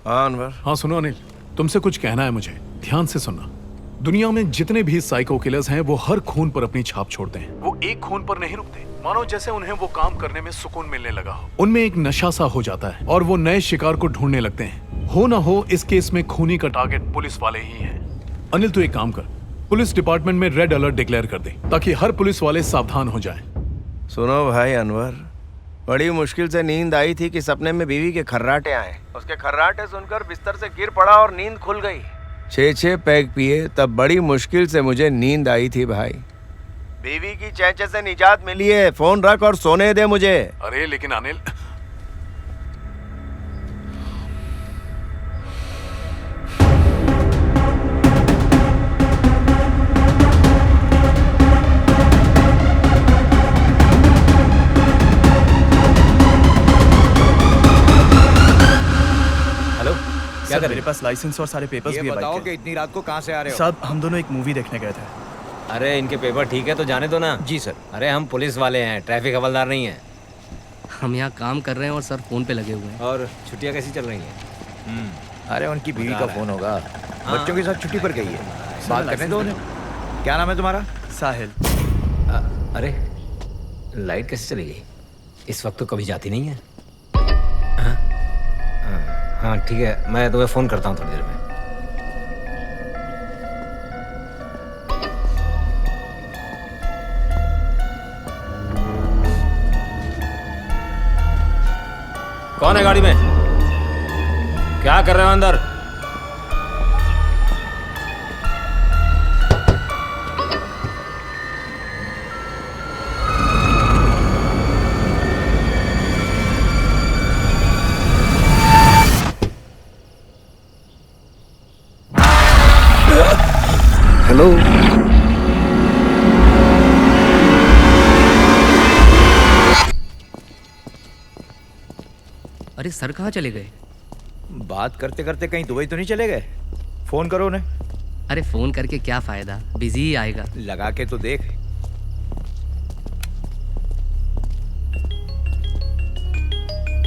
हाँ अनवर। हाँ सुनो अनिल, तुमसे कुछ कहना है मुझे, ध्यान से सुनना। दुनिया में जितने भी साइको किलर्स हैं वो हर खून पर अपनी छाप छोड़ते हैं। वो एक खून पर नहीं रुकते, मानो जैसे उन्हें वो काम करने में सुकून मिलने लगा हो। उनमें एक नशा सा हो जाता है और वो नए शिकार को ढूंढने लगते हैं। हो ना हो इस केस में खूनी का टारगेट पुलिस वाले ही हैं। अनिल तू एक काम कर, पुलिस डिपार्टमेंट में रेड अलर्ट डिक्लेयर कर दे ताकि हर पुलिस वाले सावधान हो जाएं। सुनो भाई अनवर, बड़ी मुश्किल से नींद आई थी कि सपने में बीवी के खर्राटे आए। उसके खर्राटे सुनकर बिस्तर से गिर पड़ा और नींद खुल गई। 6 पैग पिए तब बड़ी मुश्किल से मुझे नींद आई थी भाई। बीवी की चैंचे से निजात मिली है। फोन रख और सोने दे मुझे। अरे लेकिन अनिल, क्या मेरे पास लाइसेंस और सारे पेपर्स भी है। बताओ कि इतनी रात को कहाँ से आ रहे हो? साहब हम दोनों एक मूवी देखने गए थे। अरे इनके पेपर ठीक है तो जाने दो ना। जी सर। अरे हम पुलिस वाले हैं, ट्रैफिक हवलदार नहीं है। हम यहाँ काम कर रहे हैं और सर फोन पे लगे हुए हैं। और छुट्टियाँ कैसी चल रही हैं? अरे उनकी बीवी का फोन होगा, बच्चों के साथ छुट्टी पर गई है, बात करने दो उन्हें। क्या नाम है तुम्हारा? साहिल। अरे लाइट कैसे चली गई? इस वक्त तो कभी जाती नहीं है। हाँ ठीक है, मैं तुम्हें फ़ोन करता हूँ थोड़ी देर में। कौन है गाड़ी में? क्या कर रहे हो अंदर? हेलो। अरे सर कहाँ चले गए? बात करते करते कहीं दुबई तो नहीं चले गए? फोन करो उन्हें। अरे फोन करके क्या फायदा, बिजी ही आएगा। लगा के तो देख।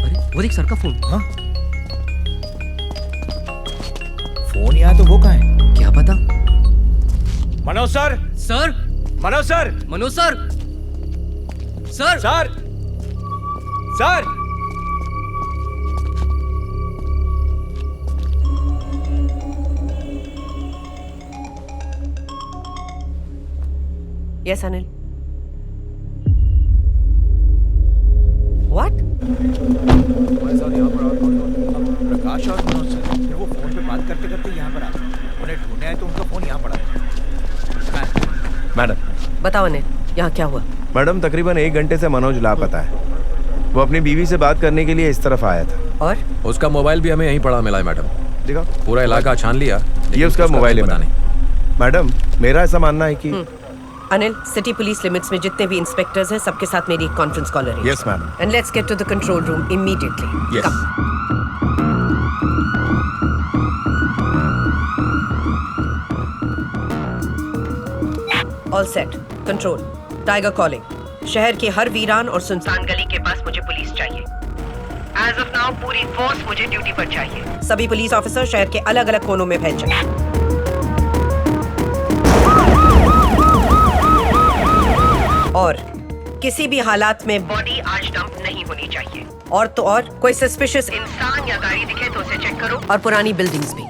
अरे वो देख सर का फोन। हाँ फोन यहाँ तो वो कहाँ है? क्या पता। Manoj sir. Sir. Manoj sir. Manoj sir. Sir. Sir. Sir. Yes, Anil. What? प्रकाश और मनोज सर, फिर वो फोन पे बात करते करते यहाँ पर आ गए। उन्हें ढूंढने आए तो उनका फोन यहाँ पड़ा है। मैडम। बताओ अनिल, यहाँ क्या हुआ? मैडम तकरीबन 1 घंटे से मनोज लापता है। वो अपनी बीवी से बात करने के लिए इस तरफ आया था। और उसका मोबाइल भी हमें यहीं पड़ा मिला है मैडम। दिखाओ। पूरा इलाका छान लिया, ये उसका मोबाइल है। पता नहीं मैडम मेरा ऐसा मानना है कि अनिल, सिटी पुलिस लिमिट्स में जितने भी इंस्पेक्टर्स हैं सबके साथ मेरी एक conference call arrange. Yes madam. And let's get to the control room immediately. Yes. All set. Control. Tiger calling. शहर के हर वीरान और सुनसान गली के पास मुझे पुलिस चाहिए। एज ऑफ नाउ पूरी फोर्स मुझे ड्यूटी पर चाहिए। सभी पुलिस ऑफिसर शहर के अलग अलग कोनों में फैल जाएं। और किसी भी हालात में बॉडी आज डंप नहीं होनी चाहिए। और तो और कोई सस्पिशियस इंसान या गाड़ी दिखे तो उसे चेक करो, और पुरानी बिल्डिंग्स भी।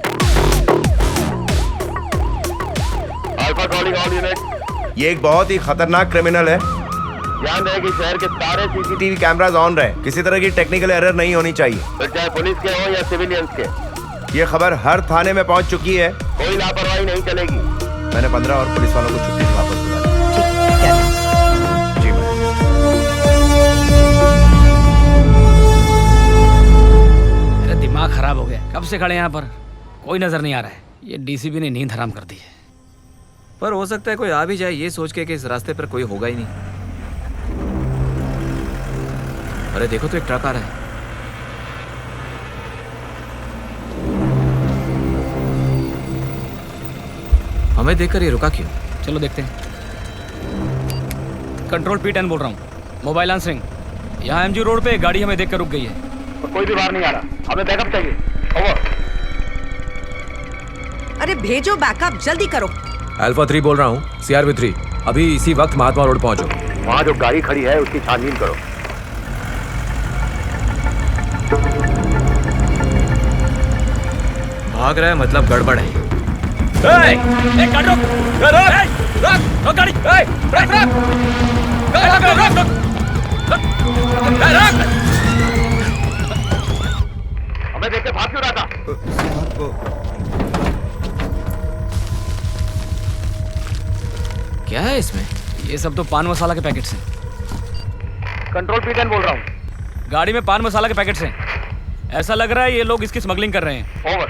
Alpha calling all unit. ये एक बहुत ही खतरनाक क्रिमिनल है। ध्यान रहे कि शहर के सारे सीसीटीवी कैमरास ऑन रहे। किसी तरह की टेक्निकल एरर नहीं होनी चाहिए, तो चाहे पुलिस के हो या सिविलियंस के। ये खबर हर थाने में पहुंच चुकी है। कोई लापरवाही नहीं चलेगी। मैंने 15 और पुलिस वालों को छुट्टी से वापस बुला दिया। ठीक, क्या है? जी मैडम। मेरा दिमाग खराब हो गया। कब से खड़े यहाँ पर, कोई नजर नहीं आ रहा है। ये डीसीपी ने नींद हराम कर दी है। पर हो सकता है कोई आ भी जाए ये सोच के कि इस रास्ते पर कोई होगा ही नहीं। अरे देखो तो एक ट्रक आ रहा है। हमें देखकर ये रुका क्यों? चलो देखते हैं। कंट्रोल P10 बोल रहा हूँ, मोबाइल आंसरिंग। यहाँ MG रोड पे गाड़ी हमें देखकर रुक गई है। कोई भी बाहर नहीं आ रहा, हमें बैकअप चाहिए। ओवर। अरे भेजो बैकअप, जल्दी करो। अल्फा 3 बोल रहा हूँ, CRV 3 अभी इसी वक्त महात्मा रोड पहुंचो। वहाँ जो गाड़ी खड़ी है उसकी छानबीन करो। भाग रहा है मतलब गड़बड़ है। हमें देख के भाग क्यों रहा था? क्या है इसमें? ये सब तो पान मसाला के पैकेट्स हैं। कंट्रोल P10 बोल रहा हूँ। गाड़ी में पान मसाला के पैकेट्स हैं। ऐसा लग रहा है ये लोग इसकी स्मगलिंग कर रहे हैं। ओवर।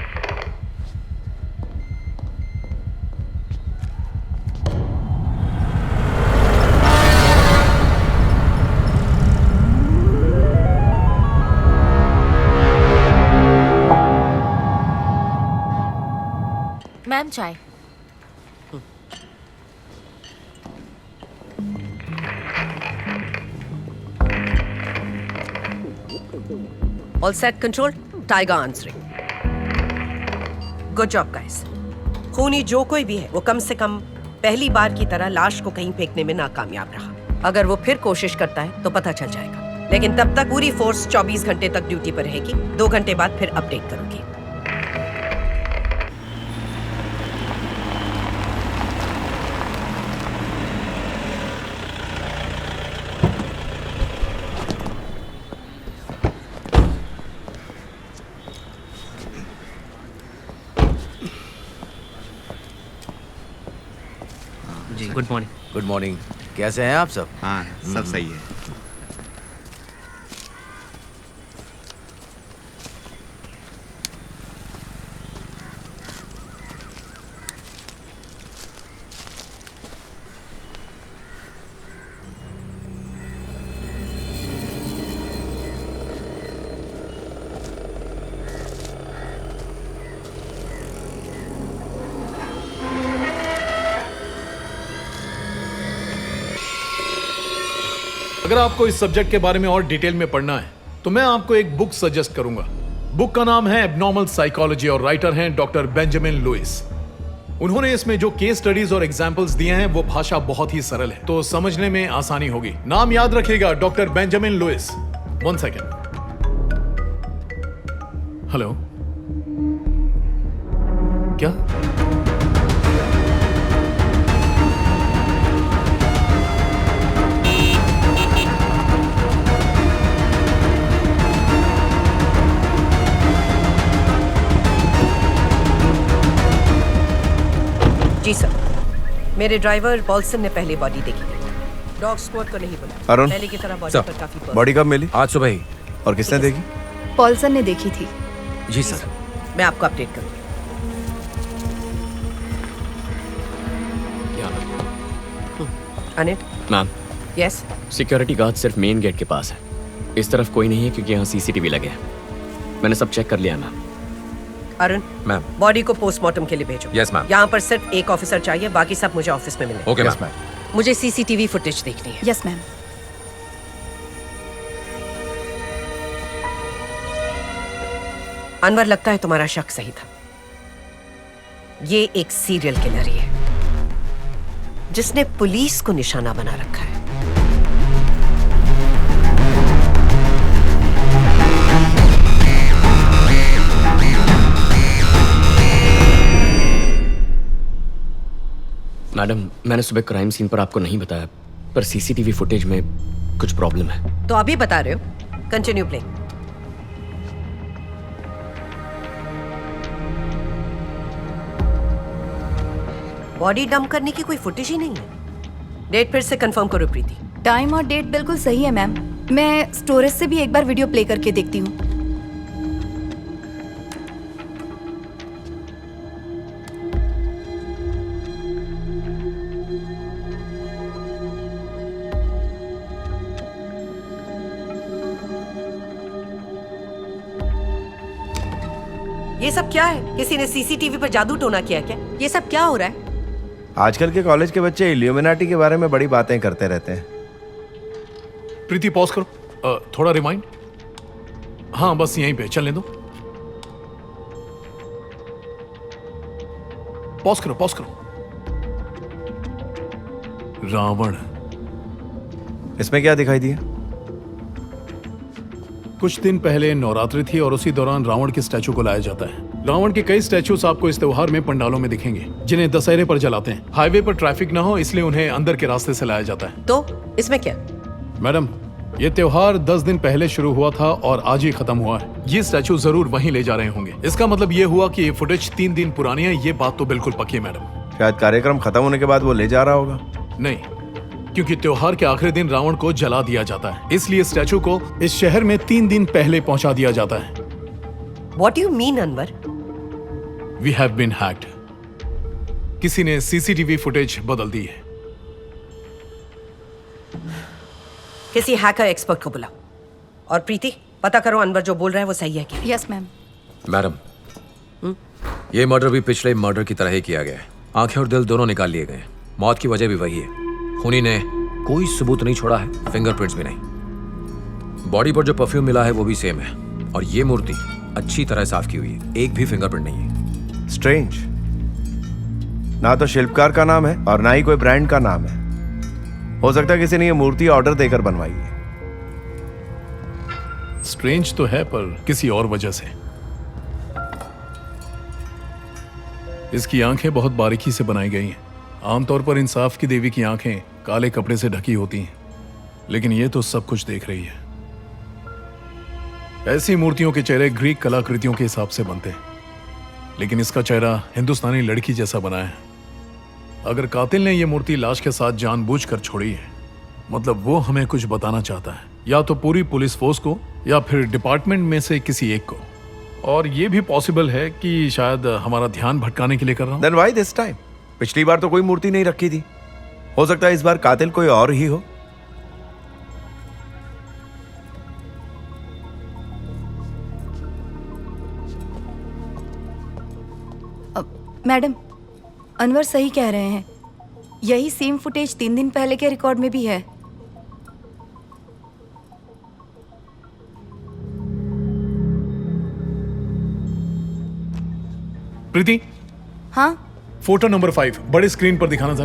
मैम चाय। All set control, tiger answering. Good job guys. खूनी जो कोई भी है वो कम से कम पहली बार की तरह लाश को कहीं फेंकने में नाकामयाब रहा। अगर वो फिर कोशिश करता है तो पता चल जाएगा, लेकिन तब तक पूरी फोर्स 24 घंटे तक ड्यूटी पर रहेगी। 2 घंटे बाद फिर अपडेट करूंगी। जी गुड मॉर्निंग। Good morning. कैसे हैं आप सब? हाँ, सब सही है। अगर आपको इस सब्जेक्ट के बारे में और डिटेल में पढ़ना है तो मैं आपको एक बुक सजेस्ट करूंगा। बुक का नाम है एब्नॉर्मल साइकोलॉजी और राइटर हैं डॉक्टर बेंजामिन लुइस। उन्होंने इसमें जो केस स्टडीज और एग्जाम्पल्स दिए हैं वो भाषा बहुत ही सरल है, तो समझने में आसानी होगी। नाम याद रखिएगा, doctor Benjamin Lewis. 1 second. Hello, क्या? जी सर, मेरे ड्राइवर पॉल्सन ने पहले बॉडी देखी। डॉग स्क्वाड को नहीं बुलाया। अरुण, पहले की तरह बॉडी सर, पर काफी बॉडी कब मिली? आज सुबह ही। और किसने देखी? पॉल्सन ने देखी थी। जी सर। मैं आपको अपडेट करूंगी। अनिट। Ma'am, yes. सिक्योरिटी गार्ड सिर्फ मेन गेट के पास है। इस तरफ कोई नहीं है क्योंकि यहाँ CCTV लगे हैं। मैंने सब चेक कर लिया मैम। अरुण, मैम। बॉडी को पोस्टमार्टम के लिए भेजो। Yes ma'am. यहाँ पर सिर्फ एक ऑफिसर चाहिए, बाकी सब मुझे ऑफिस में मिले। Okay ma'am. मुझे CCTV फुटेज देखनी है। Yes ma'am. अनवर, लगता है तुम्हारा शक सही था। ये एक सीरियल किलर ही है जिसने पुलिस को निशाना बना रखा है। मैडम, मैंने सुबह क्राइम सीन पर आपको नहीं बताया, पर CCTV फुटेज में कुछ प्रॉब्लम है। तो अभी बता रहे हो? Continue playing. बॉडी डंप करने की कोई फुटेज ही नहीं है। डेट फिर से कंफर्म करो प्रीति। टाइम और डेट बिल्कुल सही है मैम। मैं स्टोरेज से भी एक बार वीडियो प्ले करके देखती हूँ। ये सब क्या है? किसी ने CCTV पर जादू टोना किया क्या? ये सब क्या हो रहा है? आजकल के कॉलेज के बच्चे इल्यूमिनाटी के बारे में बड़ी बातें करते रहते हैं। प्रीति पॉज करो, थोड़ा रिमाइंड। हाँ, बस यहीं पे चलने दो। पॉज करो पॉज करो। रावण। इसमें क्या दिखाई दिया? कुछ दिन पहले नवरात्रि थी और उसी दौरान रावण के स्टैचू को लाया जाता है। रावण के कई स्टैचूज आपको इस त्योहार में पंडालों में दिखेंगे, जिन्हें दशहरे पर जलाते हैं। हाईवे पर ट्रैफिक ना हो इसलिए उन्हें अंदर के रास्ते से लाया जाता है। तो इसमें क्या? मैडम, ये त्योहार 10 दिन पहले शुरू हुआ था और आज ही खत्म हुआ है। ये स्टैचू जरूर वहीं ले जा रहे होंगे। इसका मतलब ये हुआ कि ये फुटेज 3 दिन पुरानी है। ये बात तो बिल्कुल पक्की है मैडम। शायद कार्यक्रम खत्म होने के बाद वो ले जा रहा होगा। नहीं, क्योंकि त्योहार के आखिरी दिन रावण को जला दिया जाता है, इसलिए स्टैचू को इस शहर में 3 दिन पहले पहुंचा दिया जाता है। What do you mean, Anwar? We have been hacked. किसी ने सीसीटीवी फुटेज बदल दी है। किसी हैकर एक्सपर्ट को बुलाओ। और प्रीति, पता करो अनवर जो बोल रहा है वो सही है कि नहीं। Yes ma'am. मैडम, ये मर्डर भी पिछले मर्डर की तरह ही किया गया है। आंखें और दिल दोनों निकाल लिए गए। मौत की वजह भी वही है। खूनी ने कोई सबूत नहीं छोड़ा है, फिंगरप्रिंट्स भी नहीं। बॉडी पर जो परफ्यूम मिला है वो भी सेम है। और ये मूर्ति अच्छी तरह साफ की हुई है, एक भी फिंगरप्रिंट नहीं है। स्ट्रेंज। ना तो शिल्पकार का नाम है और ना ही कोई ब्रांड का नाम है। हो सकता है किसी ने ये मूर्ति ऑर्डर देकर बनवाई है। स्ट्रेंज तो है, पर किसी और वजह से। इसकी आंखें बहुत बारीकी से बनाई गई हैं। आमतौर पर इंसाफ की देवी की आंखें काले कपड़े से ढकी होती हैं, लेकिन ये तो सब कुछ देख रही है। ऐसी मूर्तियों के चेहरे ग्रीक कलाकृतियों के हिसाब से बनते हैं, लेकिन इसका चेहरा हिंदुस्तानी लड़की जैसा बना है। अगर कातिल ने यह मूर्ति लाश के साथ जानबूझकर छोड़ी है, मतलब वो हमें कुछ बताना चाहता है, या तो पूरी पुलिस फोर्स को या फिर डिपार्टमेंट में से किसी एक को। और ये भी पॉसिबल है कि शायद हमारा ध्यान भटकाने के लिए कर रहा हूं। Then why this time? पिछली बार तो कोई मूर्ति नहीं रखी थी। हो सकता है इस बार कातिल कोई और ही हो। मैडम, अनवर सही कह रहे हैं। यही सेम फुटेज 3 दिन पहले के रिकॉर्ड में भी है। प्रीति, हाँ, फोटो नंबर 5 बड़े स्क्रीन पर दिखाना जरा।